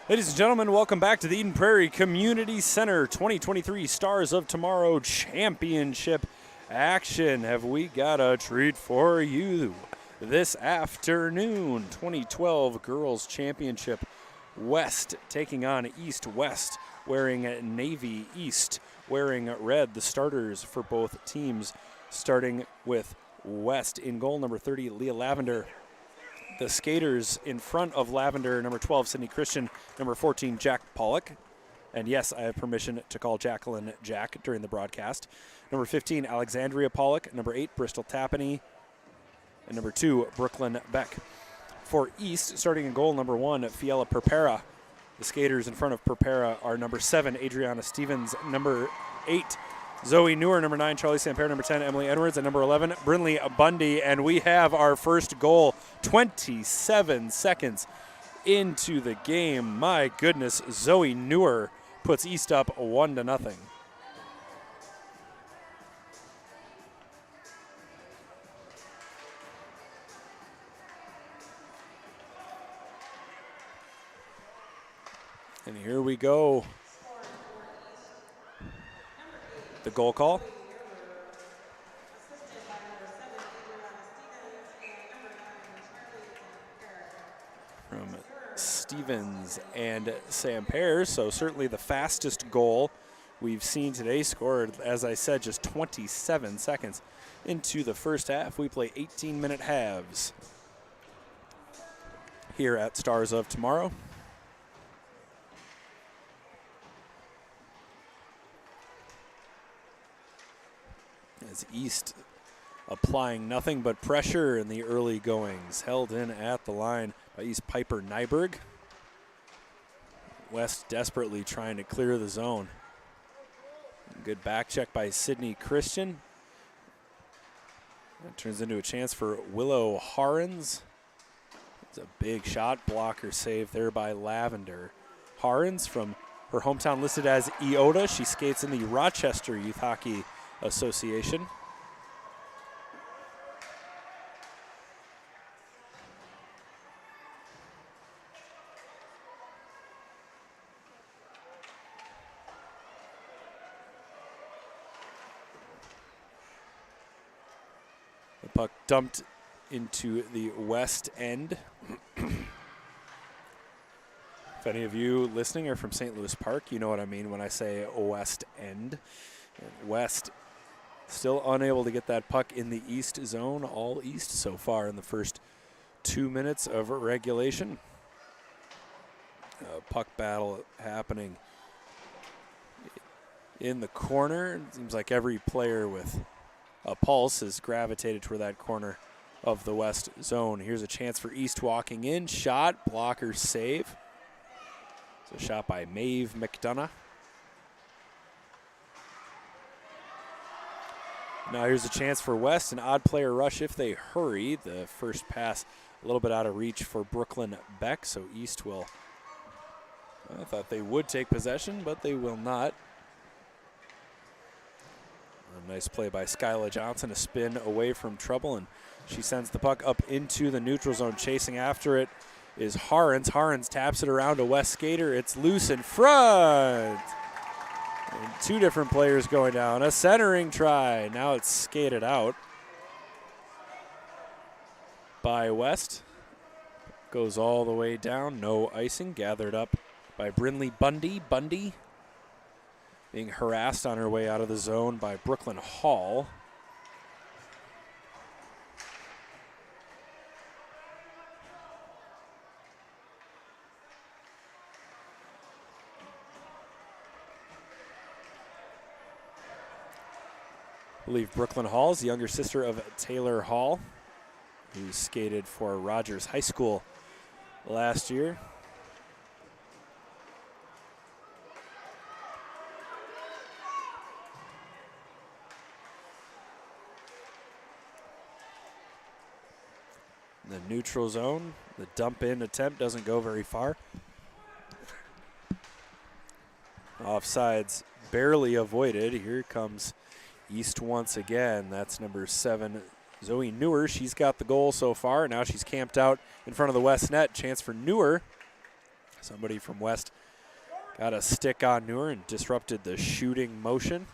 Ladies and gentlemen, welcome back to the Eden Prairie Community Center 2023 Stars of Tomorrow Championship action. Have we got a treat for you this afternoon? 2012 Girls Championship. West taking on East. West wearing navy, East wearing red. The starters for both teams starting with West. In goal, number 30, Leah Lavender. The skaters in front of Lavender, number 12, Sydney Christian, number 14, Jack Pollock. And yes, I have permission to call Jacqueline Jack during the broadcast. Number 15, Alexandria Pollock. Number 8, Bristol Tapany. And number 2, Brooklyn Beck. For East, starting in goal, number 1, Fiella Perpera. The skaters in front of Perpera are number 7, Adriana Stevens. Number 8, Zoe Newer. Number 9, Charlie Samper. Number 10, Emily Edwards. And number 11, Brinley Bundy. And we have our first goal 27 seconds into the game. My goodness, Zoe Newer puts East up 1-0. And here we go. The goal call. From Stevens and Samper, so certainly the fastest goal we've seen today, scored, as I said, just 27 seconds into the first half. We play 18-minute halves here at Stars of Tomorrow. As East applying nothing but pressure in the early goings. Held in at the line by East Piper Nyberg. West desperately trying to clear the zone. Good back check by Sydney Christian. That turns into a chance for Willow Harens. It's a big shot blocker save there by Lavender. Harens from her hometown listed as Iota. She skates in the Rochester Youth Hockey Association. The puck dumped into the west end. If any of you listening are from St. Louis Park, you know what I mean when I say west end. West still unable to get that puck in the east zone, all east so far in the first 2 minutes of regulation. Puck battle happening in the corner. It seems like every player with a pulse has gravitated toward that corner of the west zone. Here's a chance for East walking in. Shot, blocker save. It's a shot by Maeve McDonough. Now here's a chance for West, an odd player rush if they hurry. The first pass a little bit out of reach for Brooklyn Beck, so East will, I thought they would take possession, but they will not. A nice play by Skyla Johnson, a spin away from trouble, and she sends the puck up into the neutral zone. Chasing after it is Harens. Harens taps it around a West skater. It's loose in front. And 2 different players going down. A centering try. Now it's skated out by West. Goes all the way down. No icing. Gathered up by Brinley Bundy. Bundy being harassed on her way out of the zone by Brooklyn Hall. I believe Brooklyn Hall is the younger sister of Taylor Hall, who skated for Rogers High School last year. The neutral zone, the dump in attempt doesn't go very far. Offsides barely avoided. Here comes East once again. That's number 7, Zoe Newer. She's got the goal so far. Now she's camped out in front of the west net. Chance for Newer. Somebody from West got a stick on Neuer and disrupted the shooting motion.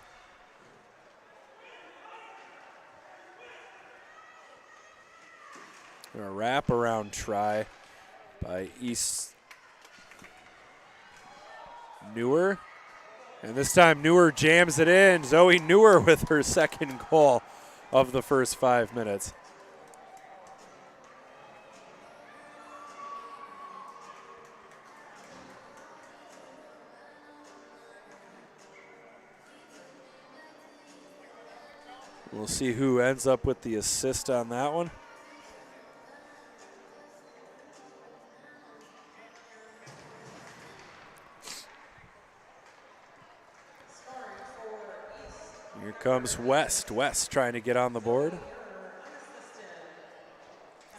A wraparound try by East. Neuer. And this time Neuer jams it in. Zoe Neuer with her second goal of the first 5 minutes. We'll see who ends up with the assist on that one. Here comes West. West trying to get on the board.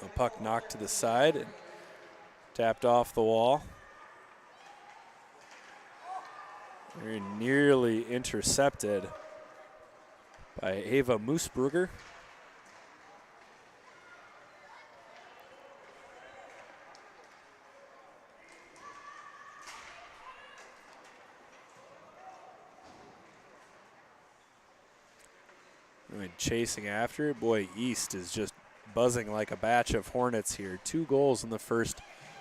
The puck knocked to the side and tapped off the wall. Very nearly intercepted by Ava Moosbrugger. Chasing after it. Boy, East is just buzzing like a batch of hornets here. 2 goals in the first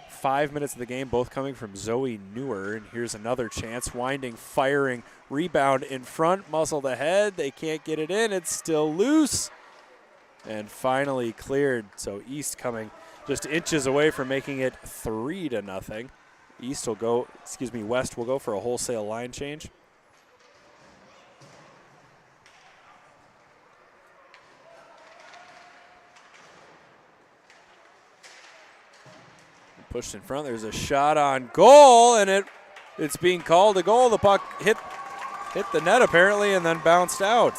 5 minutes of the game, both coming from Zoe Neuer. And here's another chance. Winding, firing, rebound in front, muscled ahead. They can't get it in. It's still loose. And finally cleared. So East coming just inches away from making it 3-0. West will go for a wholesale line change. Pushed in front. There's a shot on goal, and it's being called a goal. The puck hit the net apparently, and then bounced out.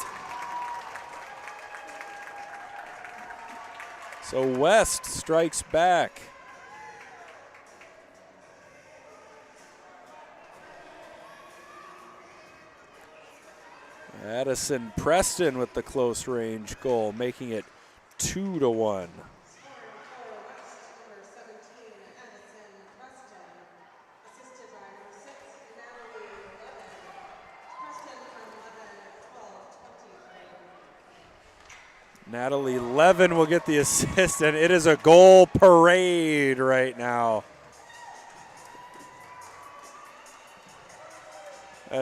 So West strikes back. Addison Preston with the close range goal, making it 2-1. Natalie Levin will get the assist, and it is a goal parade right now.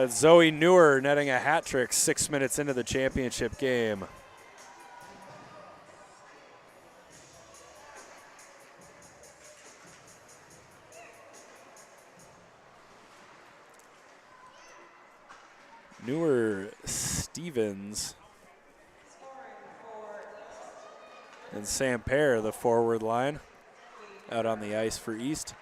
Zoe Neuer netting a hat trick 6 minutes into the championship game. Neuer, Stevens, and Samper, the forward line, out on the ice for East.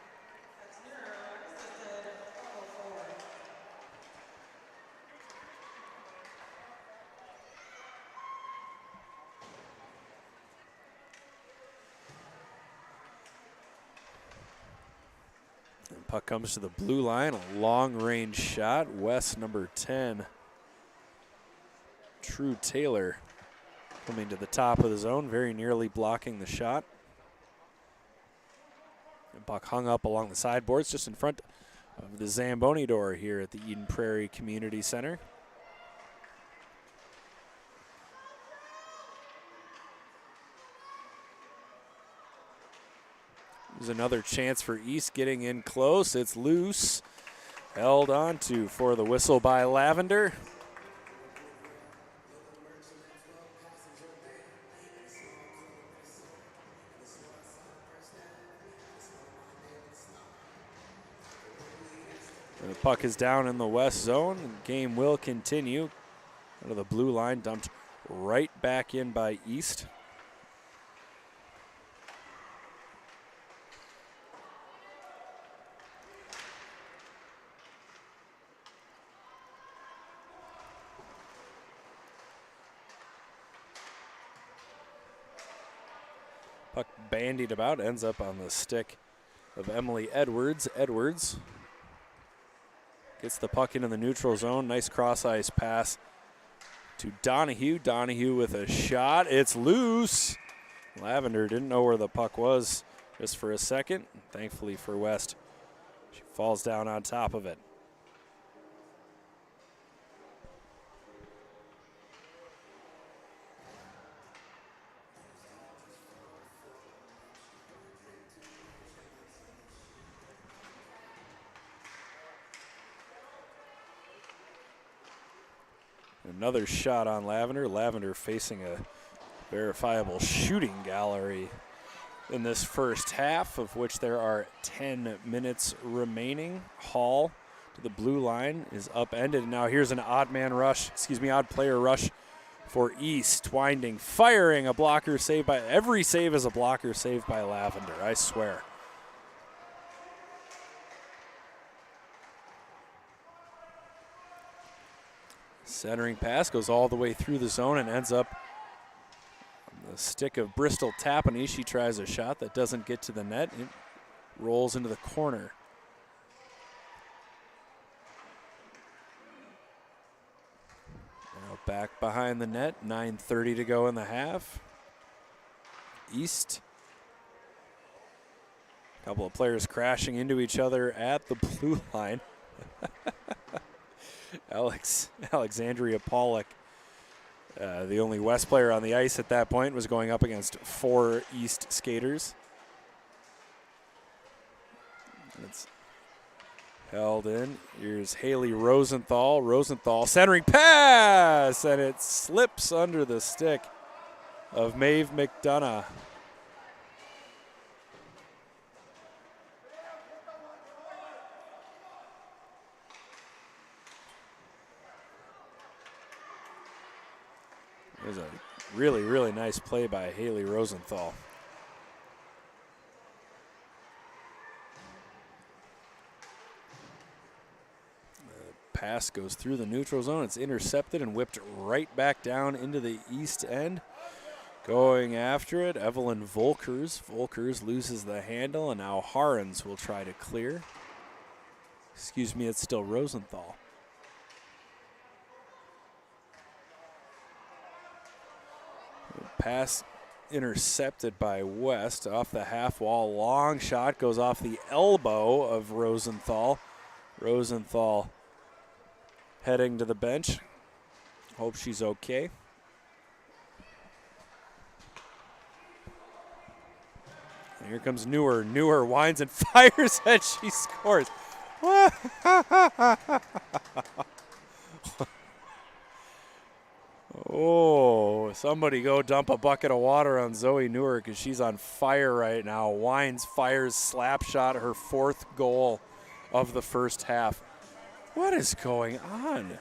And puck comes to the blue line, a long-range shot. West, number 10, True Taylor, coming to the top of the zone, very nearly blocking the shot. And puck hung up along the sideboards just in front of the Zamboni door here at the Eden Prairie Community Center. There's another chance for East getting in close. It's loose. Held on to for the whistle by Lavender. The puck is down in the west zone. The game will continue. Out of the blue line, dumped right back in by East. Puck bandied about, ends up on the stick of Emily Edwards. Edwards gets the puck into the neutral zone. Nice cross-ice pass to Donahue. Donahue with a shot. It's loose. Lavender didn't know where the puck was just for a second. Thankfully for West, She falls down on top of it. Another shot on Lavender. Lavender facing a verifiable shooting gallery in this first half, of which there are 10 minutes remaining. Hall to the blue line is upended. Now here's an odd player rush for East. Winding, firing, a blocker saved by, every save is a blocker saved by Lavender, I swear. Centering pass goes all the way through the zone and ends up on the stick of Bristol Tapani. She tries a shot that doesn't get to the net. It rolls into the corner. Now back behind the net, 9:30 to go in the half. East. A couple of players crashing into each other at the blue line. Alexandria Pollock, the only West player on the ice at that point, was going up against 4 East skaters. It's held in. Here's Haley Rosenthal. Rosenthal centering pass, and it slips under the stick of Maeve McDonough. It was a really, really nice play by Haley Rosenthal. The pass goes through the neutral zone. It's intercepted and whipped right back down into the east end. Going after it, Evelyn Volkers. Volkers loses the handle, and now Harens will try to clear. Excuse me, it's still Rosenthal. Pass intercepted by West off the half wall. Long shot goes off the elbow of Rosenthal. Rosenthal heading to the bench. Hope she's okay. And here comes Newer. Newer winds and fires, and she scores. Oh, somebody go dump a bucket of water on Zoe Newer, because she's on fire right now. Wines, fires, slap shot, her 4th goal of the first half. What is going on?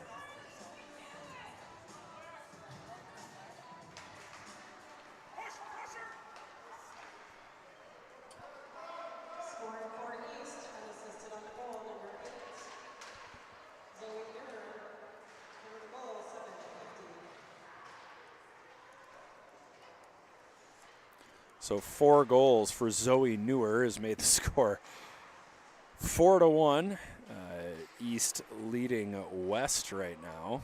So 4 goals for Zoe Newer has made the score 4-1. East leading West right now.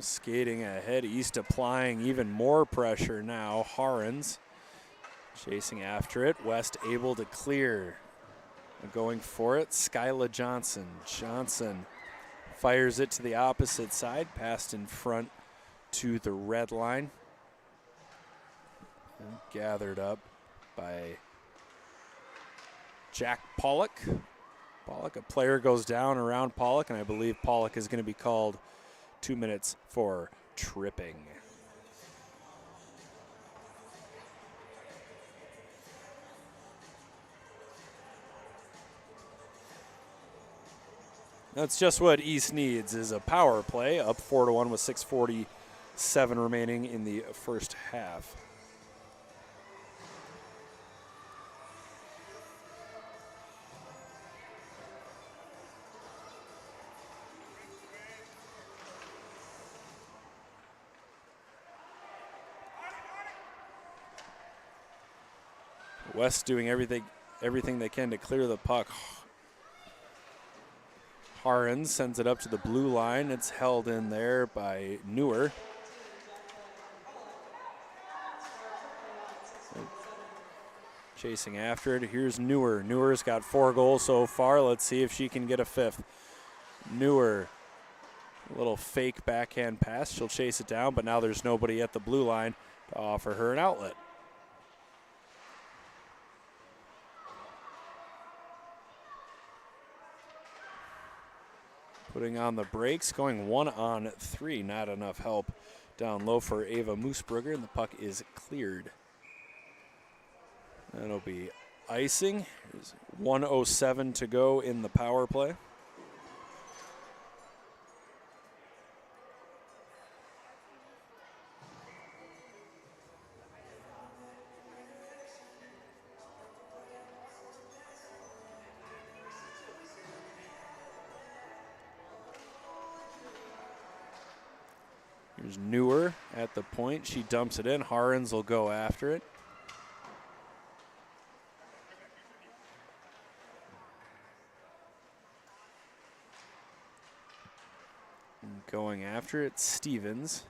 Skating ahead, East applying even more pressure now. Harens chasing after it. West able to clear. Going for it, Skyla Johnson. Johnson fires it to the opposite side, passed in front to the red line. And gathered up by Jack Pollock. Pollock, a player goes down around Pollock, and I believe Pollock is going to be called 2 minutes for tripping. That's just what East needs, is a power play, up 4-1 with 6:47 remaining in the first half. West doing everything they can to clear the puck. Harens sends it up to the blue line. It's held in there by Newer. Chasing after it. Here's Neuer. Neuer's got 4 goals so far. Let's see if she can get a 5th. Neuer, a little fake backhand pass. She'll chase it down, but now there's nobody at the blue line to offer her an outlet. Putting on the brakes, going 1-on-3. Not enough help down low for Ava Moosbrugger, and the puck is cleared. That'll be icing. There's 1:07 to go in the power play. Here's Neuer at the point. She dumps it in. Harens will go after it. And going after it, Stevens.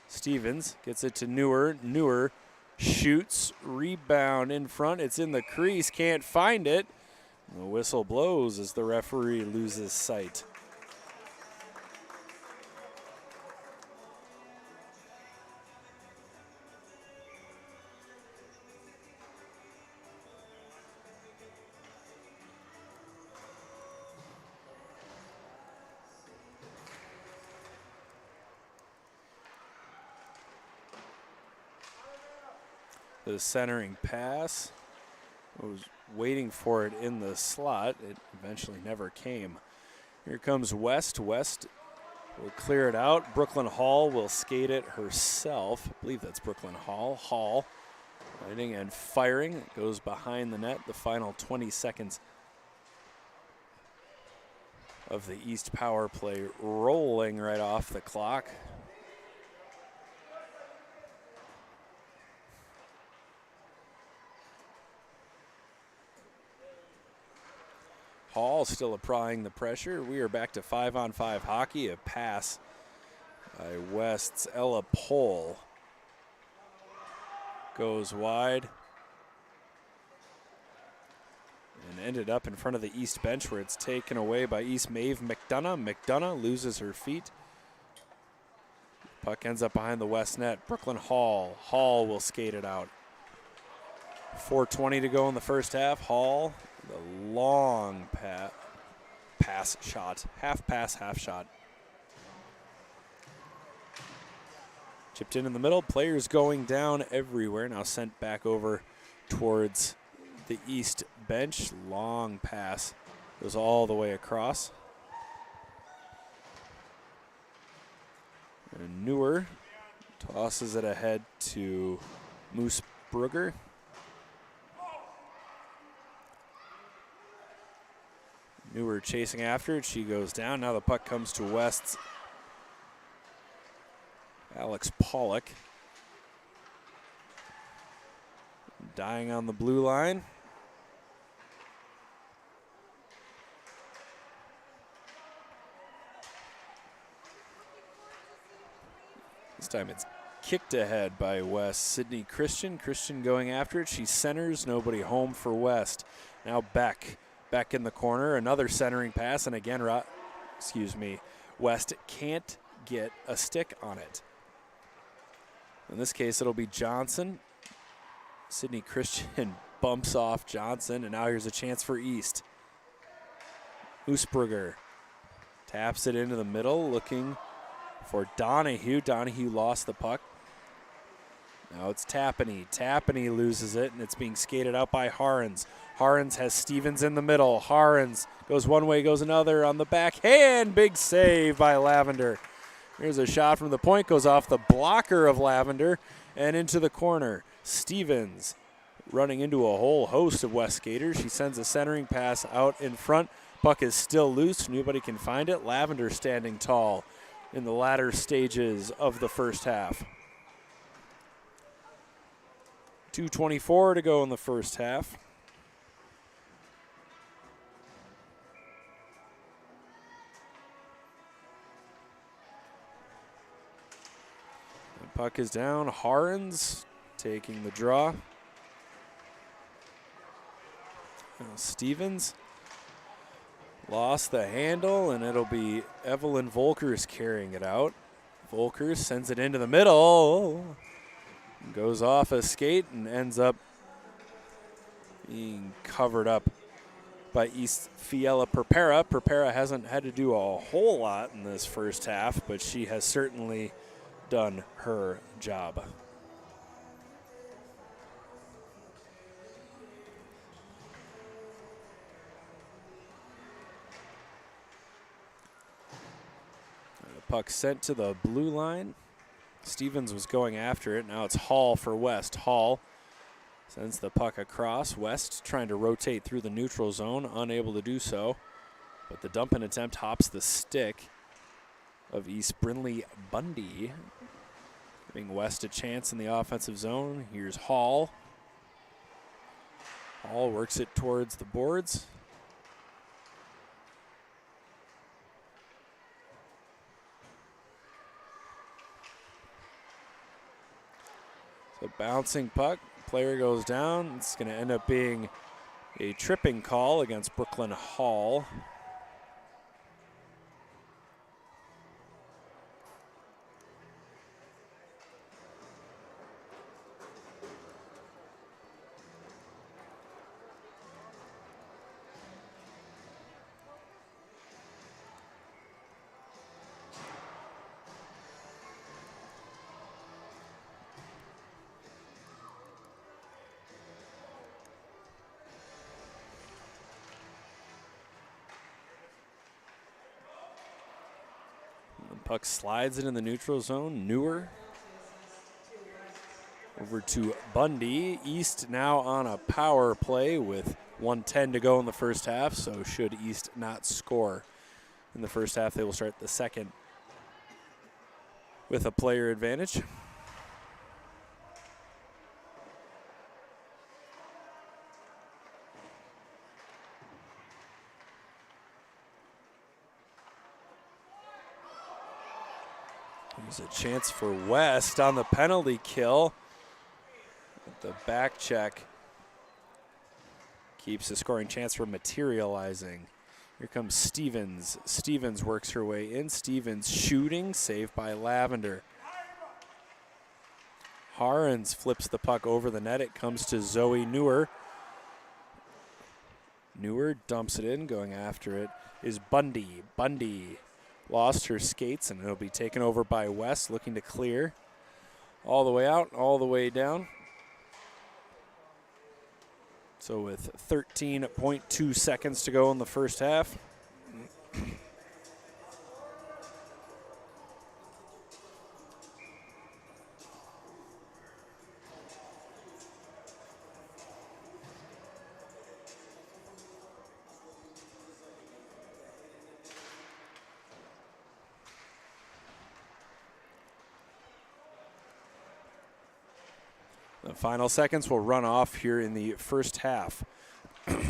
Stevens gets it to Neuer. Neuer shoots, rebound in front. It's in the crease, can't find it. The whistle blows as the referee loses sight. The centering pass. I was waiting for it in the slot. It eventually never came. Here comes West. West will clear it out. Brooklyn Hall will skate it herself. I believe that's Brooklyn Hall. Hall lighting and firing. It goes behind the net. The final 20 seconds of the East power play rolling right off the clock. Hall still applying the pressure. We are back to 5-on-5 hockey. A pass by West's Ella Pohl goes wide and ended up in front of the East bench where it's taken away by East Maeve McDonough. McDonough loses her feet. Puck ends up behind the West net. Brooklyn Hall. Hall will skate it out. 4:20 to go in the first half. Hall, the long pass shot. Half pass, half shot. Chipped in the middle. Players going down everywhere. Now sent back over towards the East bench. Long pass. Goes all the way across. And Neuer tosses it ahead to Moosbrugger. Neuer chasing after it. She goes down. Now the puck comes to West's Alex Pollock. Dying on the blue line. This time it's kicked ahead by West. Sydney Christian. Christian going after it. She centers. Nobody home for West. Now Beck. Beck in the corner. Another centering pass. And again, West can't get a stick on it. In this case, it'll be Johnson. Sydney Christian bumps off Johnson. And now here's a chance for East. Moosbrugger taps it into the middle, looking for Donahue. Donahue lost the puck. Now it's Tapany. Tapany loses it, and it's being skated out by Harens. Harens has Stevens in the middle. Harens goes one way, goes another on the backhand. Big save by Lavender. Here's a shot from the point, goes off the blocker of Lavender and into the corner. Stevens running into a whole host of West skaters. She sends a centering pass out in front. Puck is still loose. Nobody can find it. Lavender standing tall in the latter stages of the first half. 2:24 to go in the first half. The puck is down. Harens taking the draw. Stevens lost the handle, and it'll be Evelyn Volkers carrying it out. Volkers sends it into the middle, goes off a skate and ends up being covered up by East Fiella Perpera. Perpera hasn't had to do a whole lot in this first half, but she has certainly done her job. The puck sent to the blue line. Stevens was going after it. Now it's Hall for West. Hall sends the puck across. West trying to rotate through the neutral zone, unable to do so. But the dump and attempt hops the stick of East Brinley Bundy, giving West a chance in the offensive zone. Here's Hall. Hall works it towards the boards. So bouncing puck, player goes down. It's going to end up being a tripping call against Brooklyn Hall. Puck slides it in the neutral zone. Newer over to Bundy. East now on a power play with 1:10 to go in the first half, so should East not score in the first half, they will start the second with a player advantage. There's a chance for West on the penalty kill. The back check keeps the scoring chance from materializing. Here comes Stevens. Stevens works her way in. Stevens shooting, saved by Lavender. Harens flips the puck over the net. It comes to Zoe Newer. Newer dumps it in. Going after it is Bundy. Bundy lost her skates, and it'll be taken over by West, looking to clear. All the way out, all the way down. So with 13.2 seconds to go in the first half. The final seconds will run off here in the first half.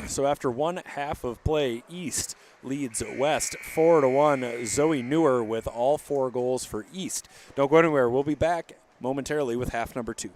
So after one half of play, East leads West 4-1. Zoe Newer with all 4 goals for East. Don't go anywhere. We'll be back momentarily with half number 2.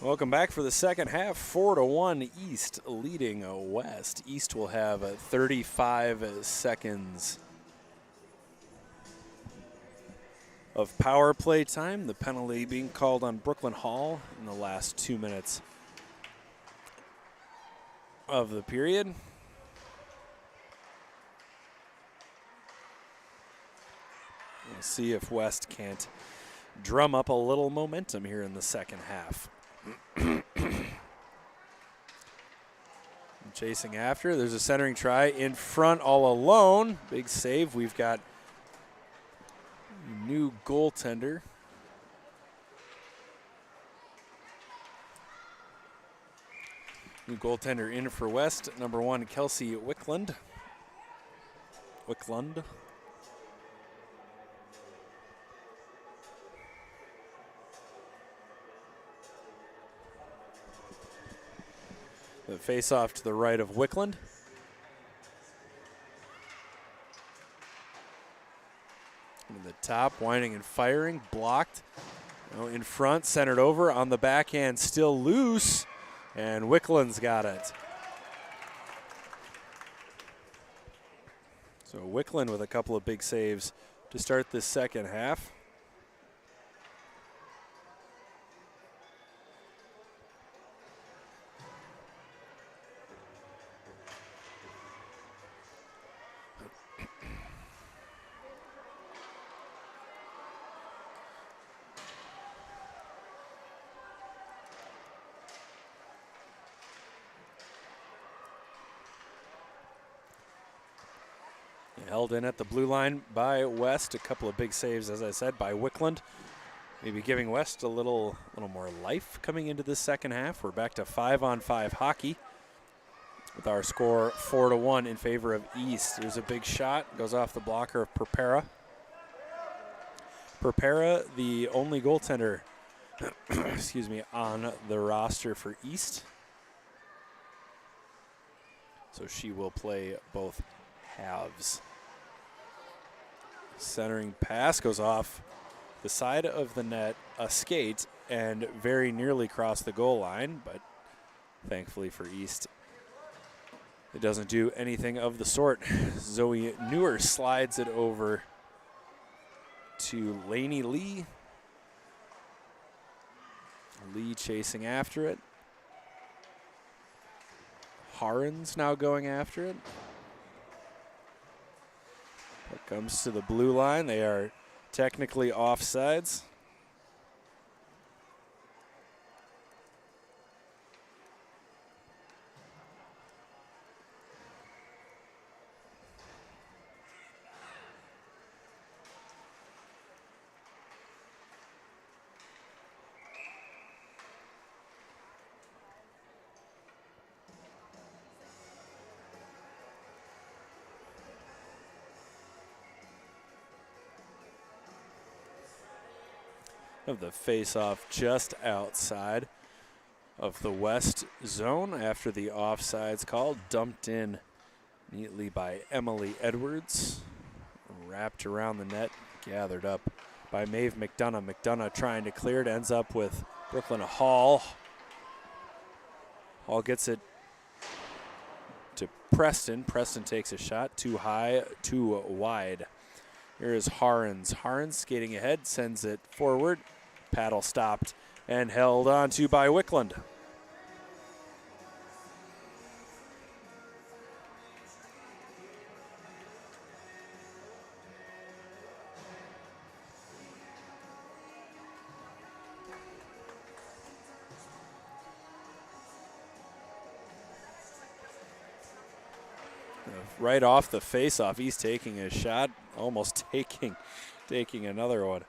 Welcome back for the second half. 4-1 East leading West. East will have 35 seconds of power play time. The penalty being called on Brooklyn Hall in the last 2 minutes of the period. We'll see if West can't drum up a little momentum here in the second half. Chasing after. There's a centering try in front all alone. Big save. We've got a new goaltender. New goaltender in for West. Number 1, Kelsey Wickland. The face-off to the right of Wickland. To the top, winding and firing, blocked. Now in front, centered over, on the backhand, still loose, and Wickland's got it. So Wickland with a couple of big saves to start this second half. Held in at the blue line by West. A couple of big saves, as I said, by Wickland. Maybe giving West a little more life coming into this second half. We're back to 5-on-5 hockey with our score 4-1 in favor of East. There's a big shot. Goes off the blocker of Perpera. Perpera, the only goaltender excuse me, on the roster for East. So she will play both halves. Centering pass goes off the side of the net, a skate, and very nearly crossed the goal line, but thankfully for East, it doesn't do anything of the sort. Zoe Newer slides it over to Lainey Lee. Lee chasing after it. Harens now going after it. It comes to the blue line. They are technically offsides. Of the face-off just outside of the West zone after the offsides call. Dumped in neatly by Emily Edwards. Wrapped around the net, gathered up by Maeve McDonough. McDonough trying to clear it, ends up with Brooklyn Hall. Hall gets it to Preston. Preston takes a shot, too high, too wide. Here is Harens. Harens skating ahead, sends it forward. Paddle stopped and held on to by Wickland. Right off the face-off, he's taking a shot, almost taking another one.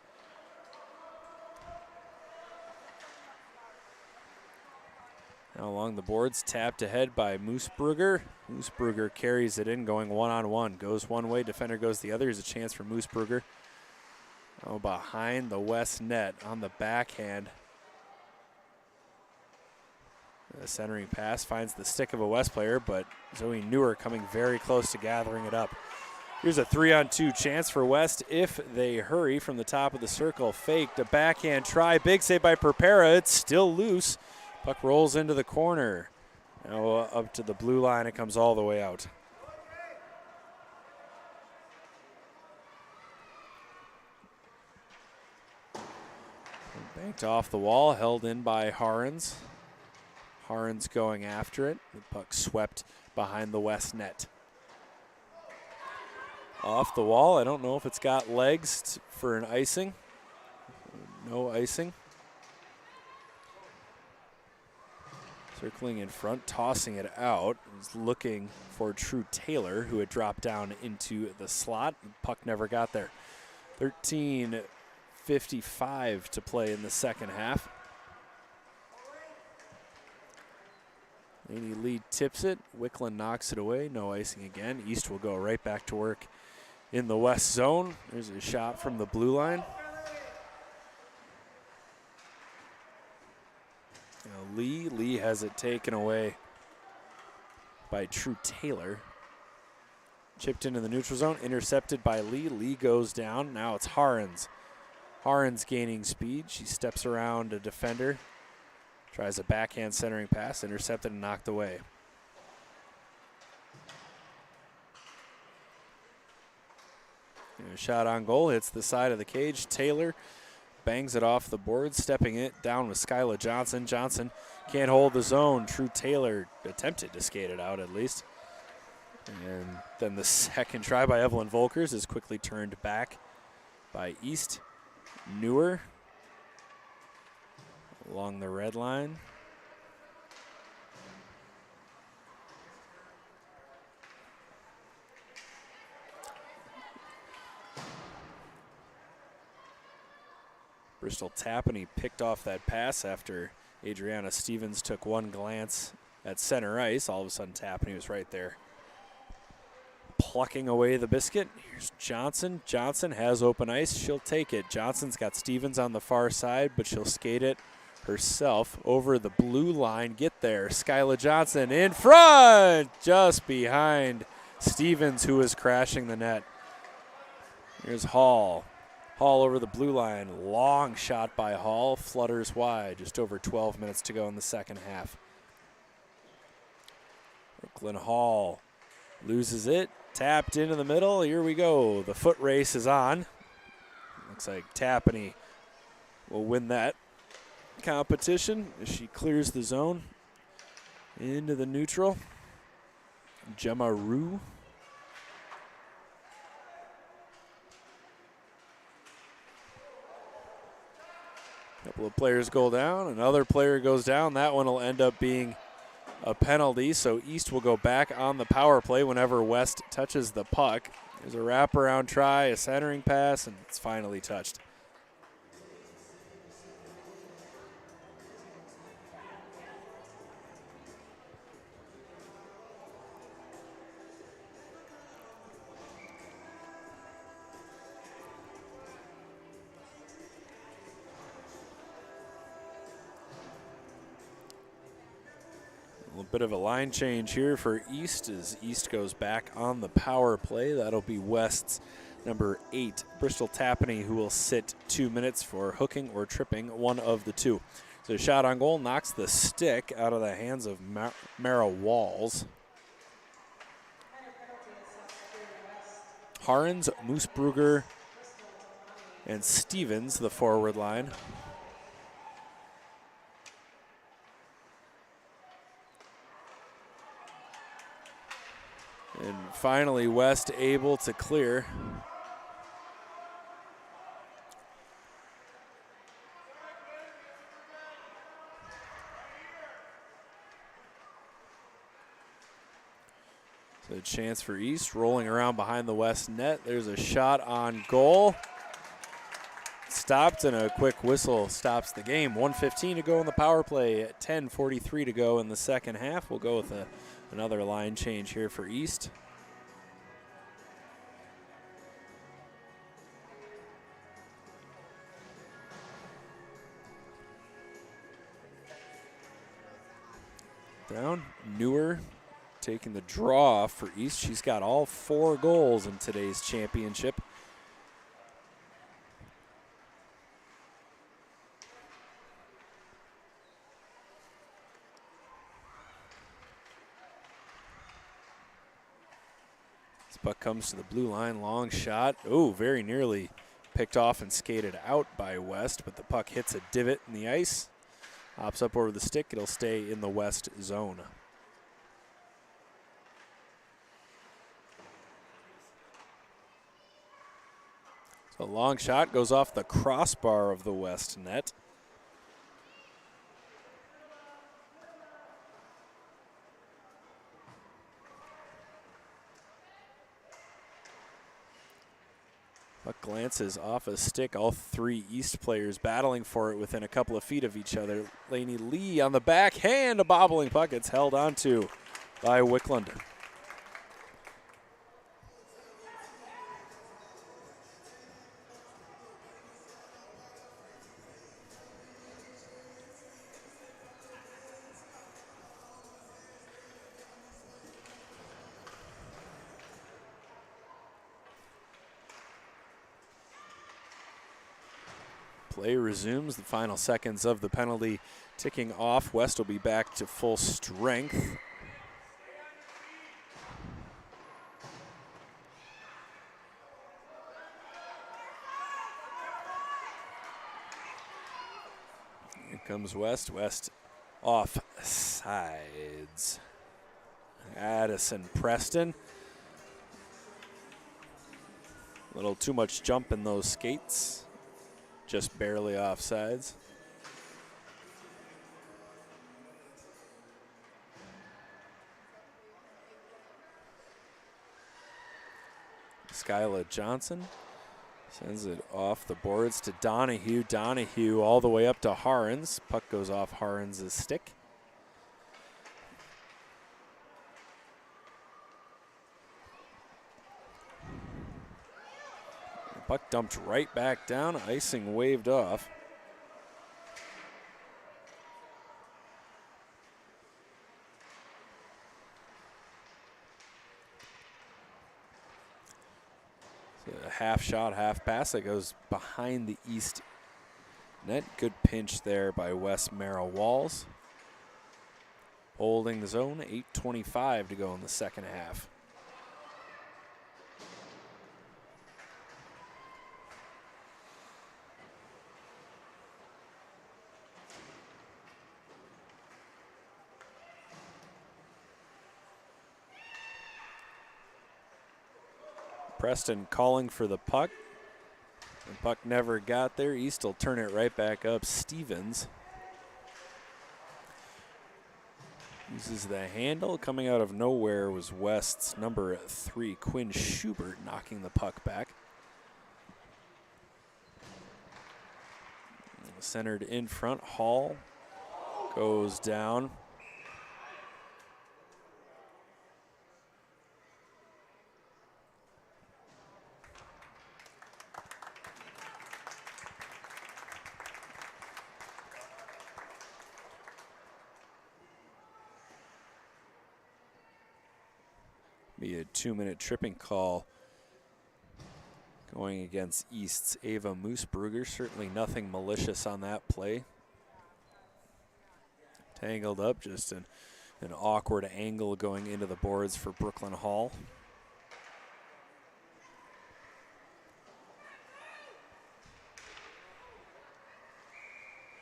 Now along the boards, tapped ahead by Moosbrugger. Moosbrugger carries it in, going one-on-one. Goes one way, defender goes the other. Here's a chance for Moosbrugger. Oh, behind the West net on the backhand. The centering pass finds the stick of a West player, but Zoe Newer coming very close to gathering it up. Here's a 3-on-2 chance for West if they hurry from the top of the circle. Faked, a backhand try, big save by Perpera. It's still loose. Puck rolls into the corner. Now up to the blue line, it comes all the way out. Banked off the wall, held in by Harens. Harens going after it. The puck swept behind the west net. Off the wall, I don't know if it's got legs for an icing. No icing. Circling in front, tossing it out. Is looking for True Taylor, who had dropped down into the slot. The puck never got there. 13:55 to play in the second half. Laney Lee tips it. Wicklund knocks it away. No icing again. East will go right back to work in the west zone. There's a shot from the blue line. Now Lee has it taken away by True Taylor. Chipped into the neutral zone, intercepted by Lee. Lee goes down. Now it's Harens. Harens gaining speed. She steps around a defender. Tries a backhand centering pass, intercepted and knocked away. And a shot on goal, hits the side of the cage. Taylor bangs it off the board, stepping it down with Skyla Johnson. Johnson can't hold the zone. True Taylor attempted to skate it out at least. And then the second try by Evelyn Volkers is quickly turned back by East. Newer along the red line. Bristol Tapani picked off that pass after Adriana Stevens took one glance at center ice. All of a sudden, Tapani was right there, plucking away the biscuit. Here's Johnson. Johnson has open ice. She'll take it. Johnson's got Stevens on the far side, but she'll skate it herself over the blue line. Get there. Skyla Johnson in front, just behind Stevens, who is crashing the net. Here's Hall. Hall over the blue line. Long shot by Hall. Flutters wide. Just over 12 minutes to go in the second half. Brooklyn Hall loses it. Tapped into the middle. Here we go. The foot race is on. Looks like Tapani will win that competition as she clears the zone into the neutral. Gemma Rue. Couple of players go down. Another player goes down. That one will end up being a penalty, so East will go back on the power play whenever West touches the puck. There's a wraparound try, a centering pass, and it's finally touched. A little bit of a line change here for East as East goes back on the power play. That'll be West's number 8, Bristol Tapani, who will sit 2 minutes for hooking or tripping, one of the two. So shot on goal knocks the stick out of the hands of Mara Walls. Harens, Moosbrugger, and Stevens, the forward line. And finally, West able to clear. So a chance for East, rolling around behind the West net. There's a shot on goal. Stopped, and a quick whistle stops the game. 1:15 to go in the power play, 10:43 to go in the second half. We'll go with another line change here for East. Down, Newer taking the draw for East. She's got all 4 goals in today's championship. This puck comes to the blue line, long shot. Oh, very nearly picked off and skated out by West, but the puck hits a divot in the ice. Hops up over the stick. It'll stay in the West zone. So a long shot goes off the crossbar of the West net. Puck glances off a stick. All three East players battling for it within a couple of feet of each other. Laney Lee on the backhand, a bobbling puck. It's held onto by Wickland. Play resumes, the final seconds of the penalty ticking off. West will be back to full strength. Here comes West. West off sides. Addison Preston. A little too much jump in those skates. Just barely offsides. Skyla Johnson sends it off the boards to Donahue. Donahue all the way up to Harens. Puck goes off Harens' stick. Puck dumped right back down, icing waved off. So a half shot, half pass that goes behind the East net. Good pinch there by Wes Merrill Walls. Holding the zone, 8:25 to go in the second half. Preston calling for the puck. The puck never got there. East will turn it right back up. Stevens uses the handle. Coming out of nowhere was West's number 3, Quinn Schubert, knocking the puck back. Centered in front. Hall goes down. Be a 2-minute tripping call going against East's Ava Moosbrugger. Certainly nothing malicious on that play. Tangled up, just an awkward angle going into the boards for Brooklyn Hall.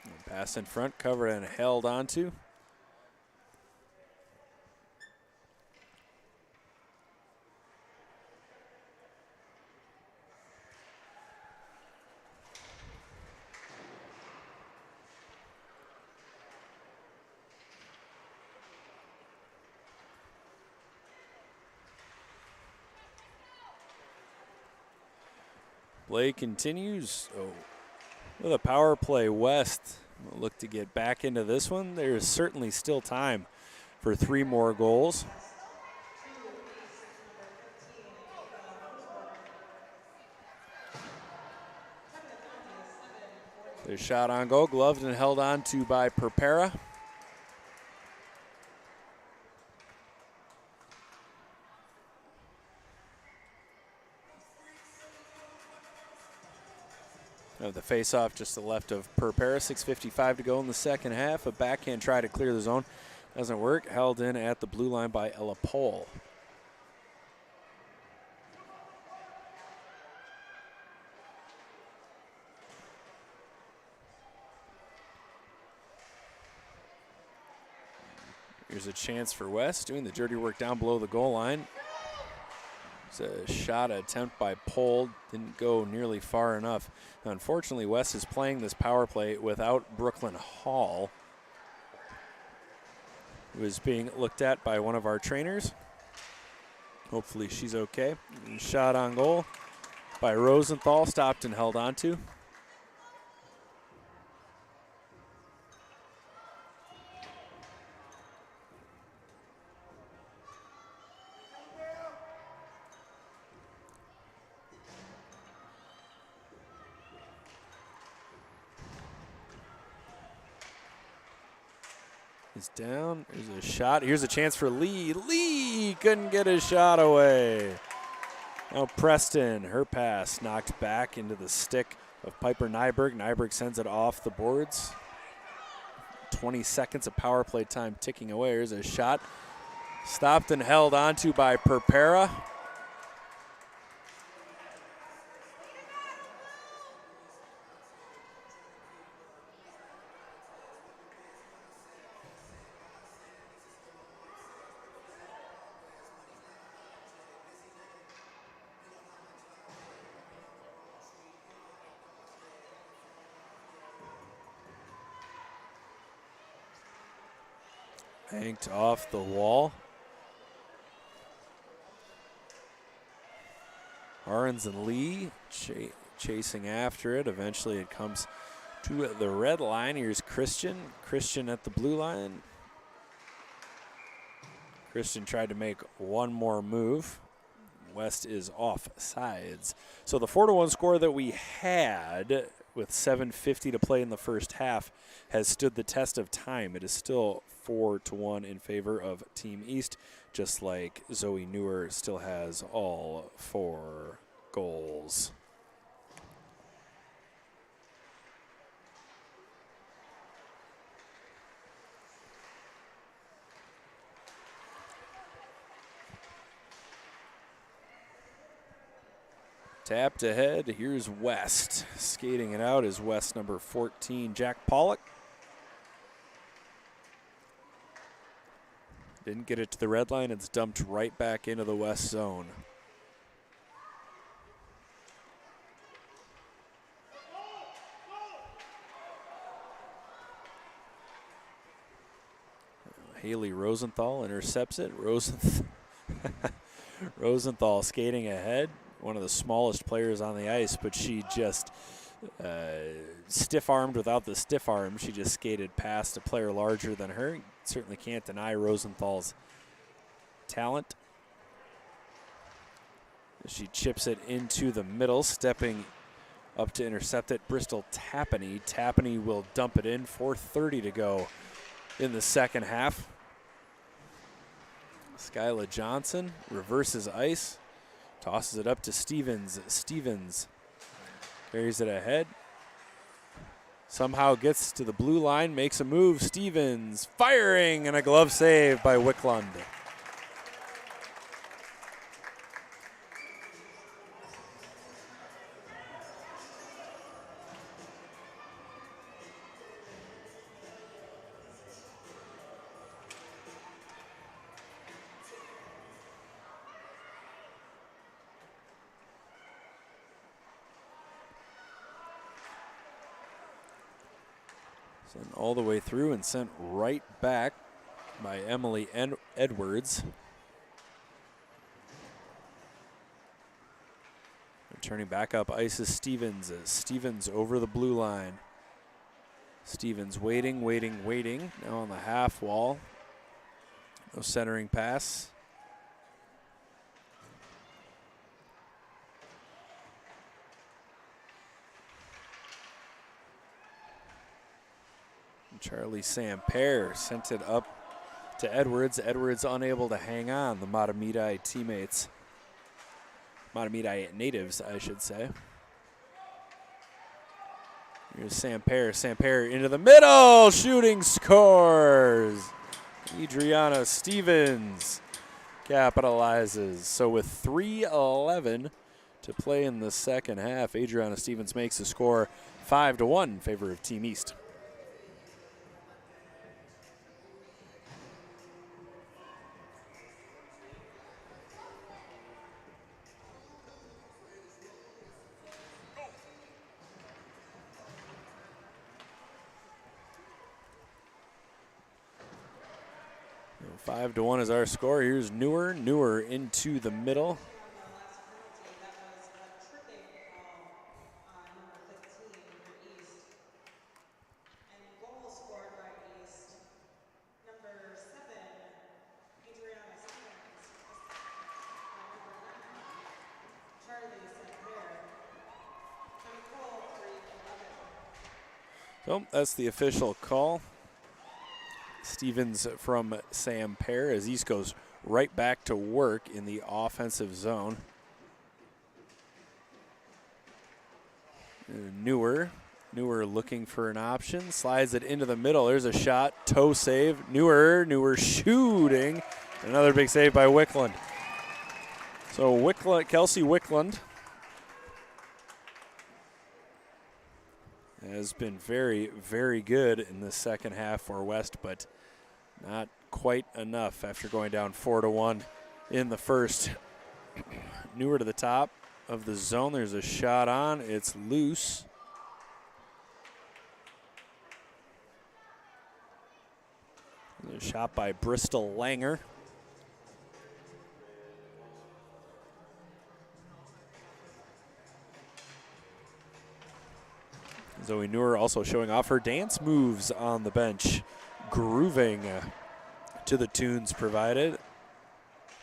And pass in front, covered and held onto. Play continues. Oh, with a power play, West will look to get back into this one. There's certainly still time for 3 more goals. There's shot on goal, gloved and held on to by Perpera. The face-off just to the left of Perpera. 6:55 to go in the second half. A backhand try to clear the zone. Doesn't work. Held in at the blue line by Ella Pole. Here's a chance for West, doing the dirty work down below the goal line. It's a shot attempt by Pold, didn't go nearly far enough. Unfortunately, West is playing this power play without Brooklyn Hall, who is being looked at by one of our trainers. Hopefully she's okay. And shot on goal by Rosenthal, stopped and held onto. He's down. Here's a shot. Here's a chance for Lee. Lee couldn't get his shot away. Now Preston, her pass knocked back into the stick of Piper Nyberg. Nyberg sends it off the boards. 20 seconds of power play time ticking away. Here's a shot. Stopped and held onto by Perpera. Banked off the wall. Arns and Lee chasing after it. Eventually it comes to the red line. Here's Christian. Christian at the blue line. Christian tried to make one more move. West is off sides. So the 4-1 score that we had with 7:50 to play in the first half has stood the test of time. It is still 4-1 in favor of Team East, just like Zoe Newer still has all 4 goals. Tapped ahead, here's West. Skating it out is West number 14, Jack Pollock. Didn't get it to the red line, it's dumped right back into the West zone. Haley Rosenthal intercepts it. Rosenthal skating ahead. One of the smallest players on the ice, but she just stiff-armed without the stiff arm. She just skated past a player larger than her. You certainly can't deny Rosenthal's talent. She chips it into the middle, stepping up to intercept it. Bristol Tapany. Tapany will dump it in. 4:30 to go in the second half. Skyla Johnson reverses ice. Tosses it up to Stevens. Stevens carries it ahead. Somehow gets to the blue line, makes a move. Stevens firing, and a glove save by Wicklund. Sent all the way through and sent right back by Emily Edwards. And turning back up ice is Stevens. Stevens over the blue line. Stevens waiting. Now on the half wall. No centering pass. Charlie Samper sent it up to Edwards. Edwards unable to hang on. The Matamidi teammates. Matamidi natives, I should say. Here's Samper. Samper into the middle. Shooting scores. Adriana Stevens capitalizes. So with 3:11 to play in the second half, Adriana Stevens makes the score 5-1 in favor of Team East. 5-1 is our score. Here's Newer. Newer into the middle. So that's the official call. Stevens from Sampere as East goes right back to work in the offensive zone. Newer looking for an option, slides it into the middle. There's a shot, toe save. Newer shooting. Another big save by Wickland. So Kelsey Wickland has been very, very good in the second half for West, but not quite enough after going down 4-1 in the first. Newer to the top of the zone. There's a shot on. It's loose. There's a shot by Bristol Langer. Zoe Newer also showing off her dance moves on the bench, grooving to the tunes provided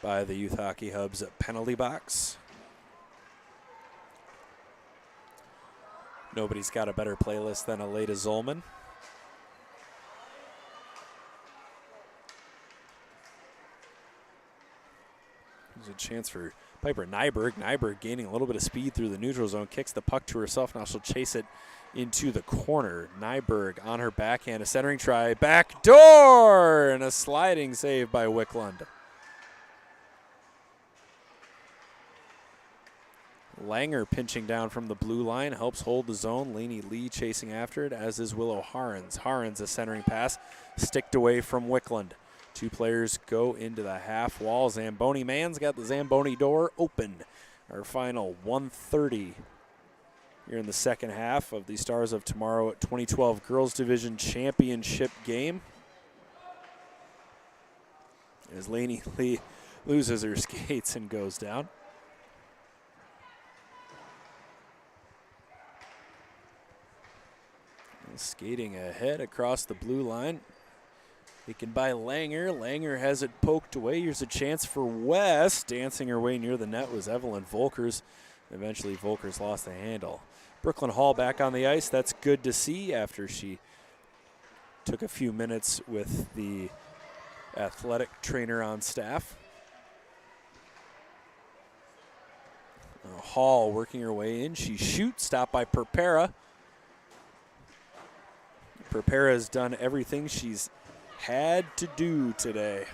by the Youth Hockey Hub's penalty box. Nobody's got a better playlist than Aleda Zolman. There's a chance for Piper Nyberg. Nyberg gaining a little bit of speed through the neutral zone, kicks the puck to herself. Now she'll chase it into the corner. Nyberg on her backhand, a centering try, back door, and a sliding save by Wickland. Langer pinching down from the blue line, helps hold the zone. Lainey Lee chasing after it, as is Willow Harns. Harns a centering pass, sticked away from Wickland. Two players go into the half wall. Zamboni man's got the Zamboni door open. Our final 1:30 here in the second half of the Stars of Tomorrow 2012 Girls Division Championship game. As Lainey Lee loses her skates and goes down. Skating ahead across the blue line. Taken by Langer. Langer has it poked away. Here's a chance for West. Dancing her way near the net was Evelyn Volkers. Eventually Volkers lost the handle. Brooklyn Hall back on the ice. That's good to see after she took a few minutes with the athletic trainer on staff. Hall working her way in. She shoots, stopped by Perpera. Perpera has done everything she's had to do today.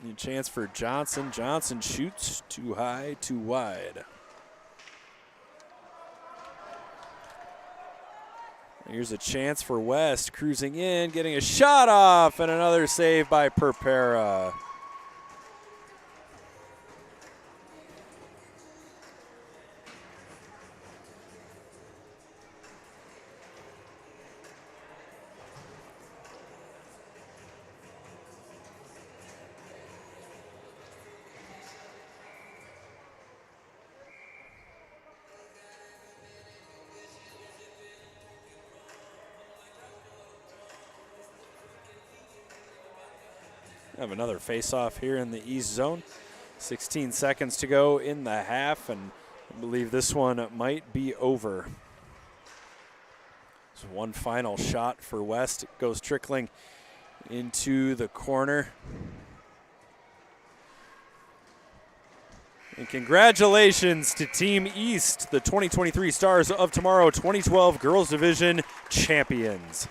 A chance for Johnson. Johnson shoots too high, too wide. Here's a chance for West, cruising in, getting a shot off, and another save by Perpera. Have another face-off here in the East Zone. 16 seconds to go in the half, and I believe this one might be over. There's one final shot for West. It goes trickling into the corner. And congratulations to Team East, the 2023 Stars of Tomorrow 2012 Girls Division champions.